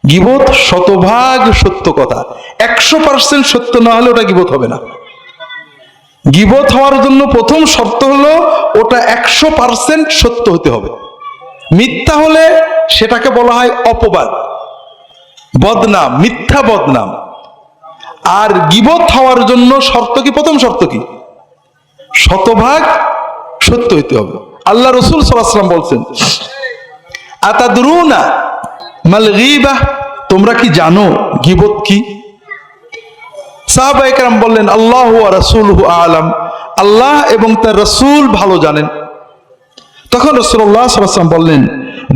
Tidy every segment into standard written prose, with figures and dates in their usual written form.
গীবত শতভাগ সত্য কথা, 100% সত্য না হলে ওটা গীবত হবে না। গীবত হওয়ার জন্য প্রথম শর্ত হলো ওটা 100% সত্য হতে হবে। মিথ্যা হলে সেটাকে বলা হয় অপবাদ, বদনাম, মিথ্যা বদনাম। আর গীবত হওয়ার জন্য শর্ত কি? প্রথম শর্ত কি? শতভাগ সত্য হইতে হবে। আল্লাহ রাসূল সাল্লাল্লাহু আলাইহি ওয়াসাল্লাম বলছেন, আতাদরুনা মাল গীবাহ, তোমরা কি জানো গীবত কি? সাহাবায়ে কেরাম বললেন, আল্লাহু ওয়া রাসূলুহু আ'লাম, আল্লাহ এবং তার রাসূল ভালো জানেন। তখন রাসূলুল্লাহ সাল্লাল্লাহু আলাইহি ওয়াসাল্লাম বললেন,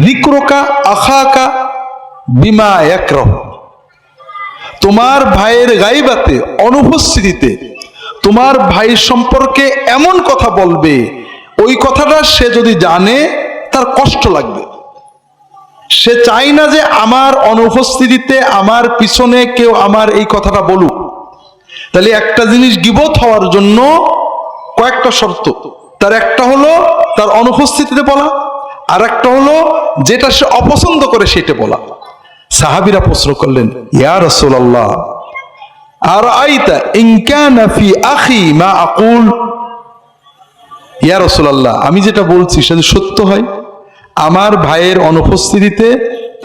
যিকরুকা আখাকা বিমা ইয়াকরাহ, তোমার ভাইয়ের গায়বাতে, অনুপস্থিতিতে তোমার ভাই সম্পর্কে এমন কথা বলবে, ওই কথাটা সে যদি জানে তার কষ্ট লাগবে। সে চায় না যে আমার অনুপস্থিতিতে আমার পিছনে কেউ আমার এই কথাটা বলুক। তাহলে একটা জিনিস গীবত হওয়ার জন্য কয়েকটা শর্ত। তার একটা হলো তার অনুপস্থিতিতে বলা, আর একটা হলো যেটা সে অপছন্দ করে সেটা বলা। সাহাবীরা প্রশ্ন করলেন, ইয়া রাসূলুল্লাহ আরাইতা ইন কানা ফি আখি মা আকুল, ইয়া রাসূলুল্লাহ আমি যেটা বলছি সেটা সত্য হয়, আমার ভাইয়ের অনুপস্থিতিতে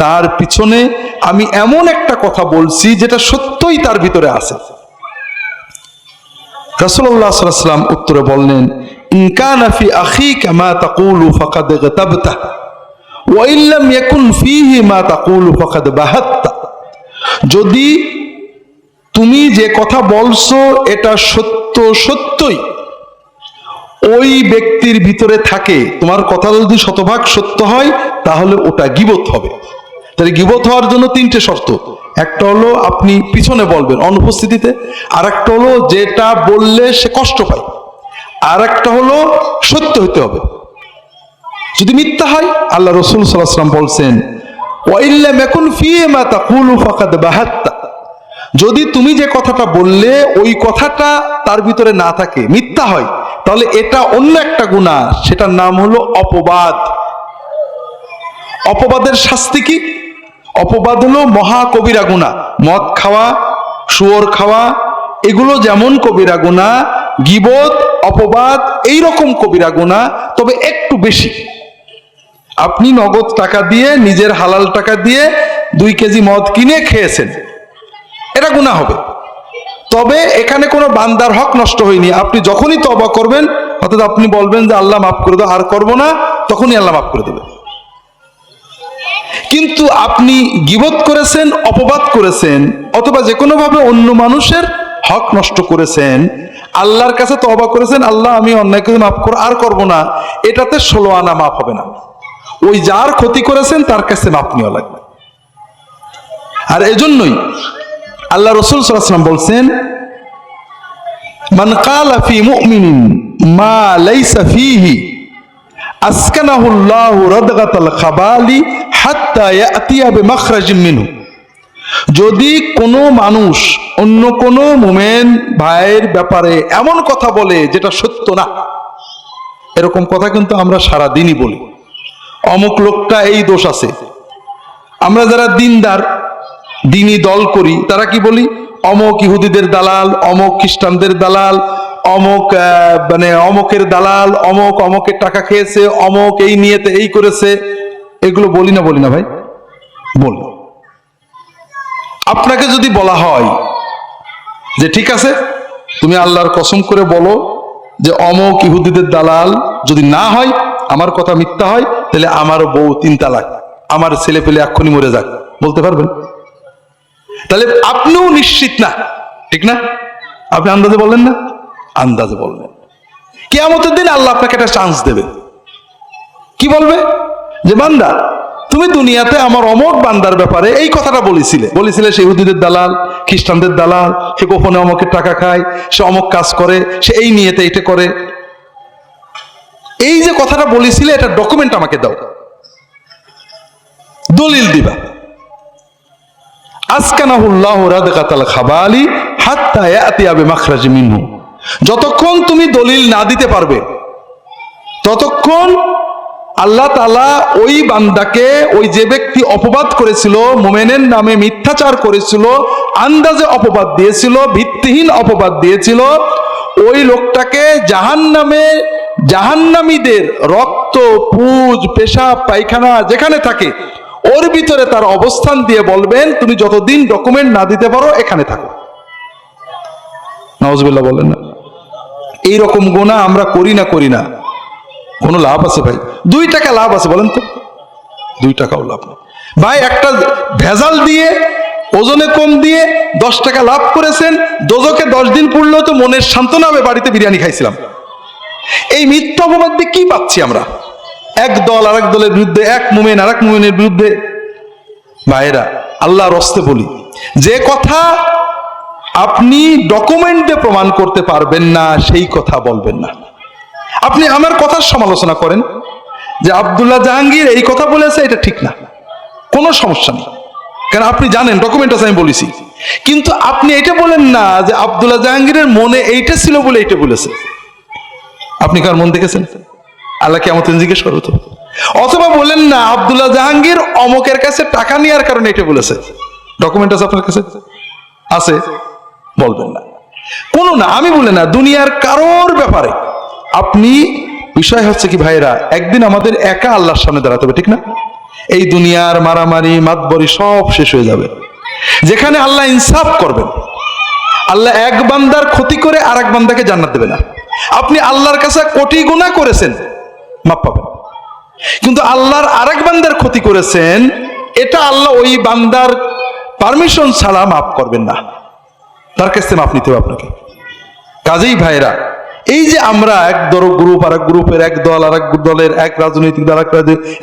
তার পিছনে আমি এমন একটা কথা বলছি যেটা সত্যই তার ভিতরে আছে। রাসূলুল্লাহ সাল্লাল্লাহু আলাইহি ওয়াসাল্লাম উত্তরে বললেন, ইন কানা ফি আখিকা মা তাকুলু ফাকাদ গাতাবতা ওয়া ইন লাম ইয়াকুন ফীহি মা তাকুলু ফাকাদ বাহাত্তা, যদি তুমি যে কথা বলছো এটা সত্যই ওই ব্যক্তির ভিতরে থাকে, তোমার কথা যদি শতভাগ সত্য হয় তাহলে ওটা গীবত হবে। তাহলে গীবত হওয়ার জন্য তিনটে শর্ত। একটা হলো আপনি পিছনে বলবেন অনুপস্থিতিতে, আর একটা হলো যেটা বললে সে কষ্ট পায়, আর একটা হলো সত্য হতে হবে। যদি মিথ্যা হয়, আল্লাহ রাসূল সাল্লাল্লাহু আলাইহি ওয়াসাল্লাম বলছেন, ওয়া ইল্লাম ইয়াকুন ফীহি মা তাকুলু ফাকাদ বাহাত্তা, যদি তুমি যে কথাটা বললে ওই কথাটা তার ভিতরে না থাকে, মিথ্যা হয়, তাহলে এটা অন্য একটা গুনাহ, সেটার নাম হলো অপবাদ। অপবাদের শাস্তি কি? অপবাদ হলো মহা কবিরা গুনাহ। মদ খাওয়া, শুয়োর খাওয়া, এগুলো যেমন কবিরা গুনাহ, গীবত, অপবাদ এইরকম কবিরা গুনাহ, তবে একটু বেশি। আপনি নগদ টাকা দিয়ে, নিজের হালাল টাকা দিয়ে 2 কেজি মদ কিনে খেয়েছেন, এটা গুনাহ হবে। তবে এখানে কোনো বান্দার হক নষ্ট হয়নি। আপনি যখনই তওবা করবেন, অর্থাৎ আপনি বলবেন যে আল্লাহ মাফ করে দাও, আর করবো না, তখনই আল্লাহ মাফ করে দেবে। কিন্তু আপনি গীবত করেছেন, অপবাদ করেছেন, অথবা যে কোনো ভাবে অন্য মানুষের হক নষ্ট করেছেন, আল্লাহর কাছে তওবা করেছেন, আল্লাহ আমি অন্যায় করে মাফ করো, আর করবো না, এটাতে 16 আনা মাফ হবে না। ওই যার ক্ষতি করেছেন তার কাছে মাফ নেওয়া লাগবে। আর এজন্যই আল্লাহ রাসূল সাল্লাল্লাহু আলাইহি ওয়াসাল্লাম বলছেন, মান ক্বালা ফি মুমিনিন মা লাইসা ফীহি আসকানাহুল্লাহু রাদগাতাল খাবালি হাত্তা ইয়াতিয়া বিমাখরাজিন মিনহু, যদি কোনো মানুষ অন্য কোনো মুমিন ভাইয়ের ব্যাপারে এমন কথা বলে যেটা সত্য না, এরকম কথা কিন্তু আমরা সারা দিনই বলি, অমুক লোকটা এই দোষ আছে। আমরা যারা দিনদার, দিনী দল করি, তারা কি বলি? অমুক ইহুদিদের দালাল, অমুক খ্রিস্টানদের দালাল, অমুক অমুকের দালাল, অমুকের টাকা খেয়েছে, অমুক এই নিয়েতে এই করেছে। এগুলো বলি না ভাই? বলি। আপনাকে যদি বলা হয় যে ঠিক আছে, তুমি আল্লাহর কসম করে বলো যে অমুক ইহুদিদের দালাল যদি না হয়, আমার কথা মিথ্যা হয়, তাহলে আমার বউ 3 তালাক, আমার ছেলে পেলে এক্ষুনি মরে যাক, বলতে পারবেন? তাহলে আপনিও নিশ্চিত না, ঠিক না? আপনি আন্দাজে বললেন না? আন্দাজে বললেন। কিয়ামতের দিন আল্লাহ আপনাকে একটা চান্স দেবে। কি বলবে? যে বান্দা, তুমি দুনিয়াতে আমার অমুক বান্দার ব্যাপারে এই কথাটা বলেছিলে সে ইহুদিদের দালাল, খ্রিস্টানদের দালাল, সে গোপনে অমুকের টাকা খায়, সে অমুক কাজ করে, সে এই নিয়েতে এটা করে। এই যে কথাটা বলেছিলে, এটা ডকুমেন্ট আমাকে দাও, দলিল দিবা। আসকানাহুল্লাহু রাদগাতাল খাবালি হাত্তা ইয়াতিয়া বিমাখরাজিন মিনহু, যতক্ষণ তুমি দলিল না দিতে পারবে ততক্ষণ আল্লাহ তাআলা ওই বান্দাকে, ওই যে ব্যক্তি অপবাদ করেছিল, মুমিনের নামে মিথ্যাচার করেছিল, আন্দাজে অপবাদ দিয়েছিল, ভিত্তিহীন অপবাদ দিয়েছিল, ওই লোকটাকে জাহান্নামে, জাহান্নামীদের রক্ত, পুজ, পেশাব, পায়খানা যেখানে থাকে ওর ভিতরে তার অবস্থান দিয়ে বলবেন, তুমি যতদিন ডকুমেন্ট না দিতে পারো এখানে থাকো। নাউজুবিল্লাহ বলেন না। এইরকম গুনাহ আমরা করি না, কোনো লাভ আছে ভাই? 2 টাকা লাভ আছে বলেন তো? 2 টাকাও লাভ নেই ভাই। একটা ভেজাল দিয়ে, ওজনে কম দিয়ে 10 টাকা লাভ করেছেন, দোজকে 10 দিন পড়লেও তো মনের সান্ত্বনা হবে, বাড়িতে বিরিয়ানি খাইছিলাম। এই মিথ্যা অপবাদ দিয়ে কি পাচ্ছি আমরা? এক দল আরেক দলের বিরুদ্ধে, এক মুমিন আরেক মুমিনের বিরুদ্ধে। ভাইরা, আল্লাহর হস্তে বলি, যে কথা আপনি ডকুমেন্টে প্রমাণ করতে পারবেন না সেই কথা বলবেন না। আপনি আমার কথার সমালোচনা করেন যে আব্দুল্লাহ জাহাঙ্গীর এই কথা বলেছে, এটা ঠিক না, কোনো সমস্যা নেই, কারণ আপনি জানেন ডকুমেন্ট আছে, আমি বলেছি। কিন্তু আপনি এটা বলেন না যে আব্দুল্লাহ জাহাঙ্গীরের মনে এইটা ছিল বলে এইটা বলেছে। আপনি কার মন দেখেছেন? আল্লাহ কি আমাকে জিজ্ঞেস করো তো? অথবা বলেন না আব্দুল্লাহ জাহাঙ্গীর অমকের কাছে টাকা নেওয়ার কারণে এটা বলেছে। ডকুমেন্ট আছে আপনার কাছে? আছে, বলবেন না। কোনো না, আমি বলে না, দুনিয়ার কারোর ব্যাপারে আপনি, বিষয় হচ্ছে কি ভাইরা, একদিন আমাদের একা আল্লাহর সামনে দাঁড়াতে হবে, ঠিক না? এই দুনিয়ার মারামারি মাতবরি সব শেষ হয়ে যাবে, যেখানে আল্লাহ ইনসাফ করবেন। আল্লাহ এক বান্দার ক্ষতি করে আর এক বান্দাকে জান্নাত দেবে না। আপনি আল্লাহর কাছে কোটি গুনাহ করেছেন, মাপ পাবেন, কিন্তু আল্লাহর আরেক বান্দার ক্ষতি করেছেন, এটা আল্লাহ ওই বান্দার পারমিশন ছাড়া মাফ করবেন না, তার কাছে মাপ নিতে হবে আপনাকে। কাজেই ভাইরা, এই যে আমরা এক গ্রুপ আর এক গ্রুপের, এক দল আর এক দলের, এক রাজনৈতিক দল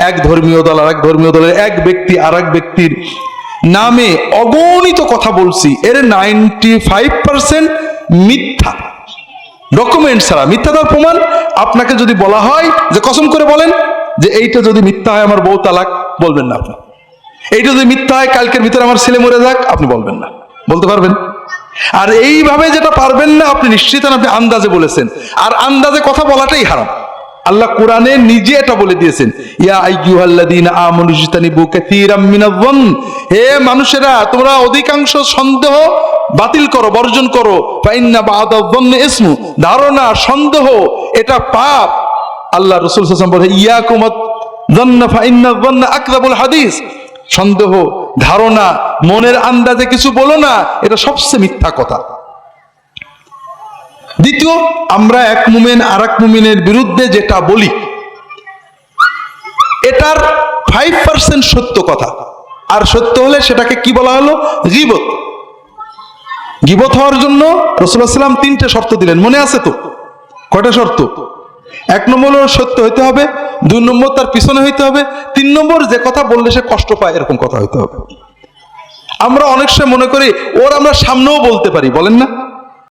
এক ধর্মীয় দল আর এক ধর্মীয় দলের, এক ব্যক্তি আর এক ব্যক্তির নামে অগণিত কথা বলছি, এর 95% মিথ্যা, ডকুমেন্ট ছাড়া। মিথ্যা তার প্রমাণ আপনাকে যদি বলা হয় যে কসম করে বলেন যে এইটা যদি মিথ্যা হয় আমার বউ তালাক, বলবেন না আপনি। এইটা যদি মিথ্যা হয় কালকের ভিতরে আমার ছেলে মরে যাক, আপনি বলবেন না, বলতে পারবেন? আর এইভাবে যেটা পারবেন না, আপনি নিশ্চিত আপনি আন্দাজে বলেছেন, আর আন্দাজে কথা বলাটাই হারাম। আল্লাহ কোরআনে নিজে এটা বলে দিয়েছেন, ইয়া আইয়ুহাল্লাযীনা আমানু ইজতানিবু কাসীরাম মিনায-যন্ন, হে মানুষেরা তোমরা অধিকাংশ সন্দেহ বাতিল করো, বর্জন করো। ফাইন্না বা'দায-যন্নি ইসমু, ধারণা, সন্দেহ এটা পাপ। আল্লাহ রাসূল সাল্লাল্লাহু আলাইহি ওয়াসাল্লাম বলেন, ইয়াকুমুয-যন্না ফাইন্নায-যন্না আকযাবুল হাদিস, সন্দেহ, ধারণা, মনের আন্দাজে কিছু বলো না, এটা সবচেয়ে মিথ্যা কথা। দ্বিতীয়, আমরা এক মুমিন আর এক মুমিনের বিরুদ্ধে যেটা বলি এটার 5% সত্য কথা, আর সত্য হলে সেটাকে কি বলা হলো? গীবত। গীবত হওয়ার জন্য রাসূলুল্লাহ সাল্লাল্লাহু আলাইহি ওয়াসাল্লাম 3টে শর্ত দিলেন, মনে আছে তো? কয়টা শর্ত? 1 নম্বর সত্য হইতে হবে, 2 নম্বর তার পিছনে হইতে হবে, 3 নম্বর যে কথা বললে সে কষ্ট পায় এরকম কথা হইতে হবে। আমরা অনেক সময় মনে করি ওর আমরা সামনেও বলতে পারি, বলেন না?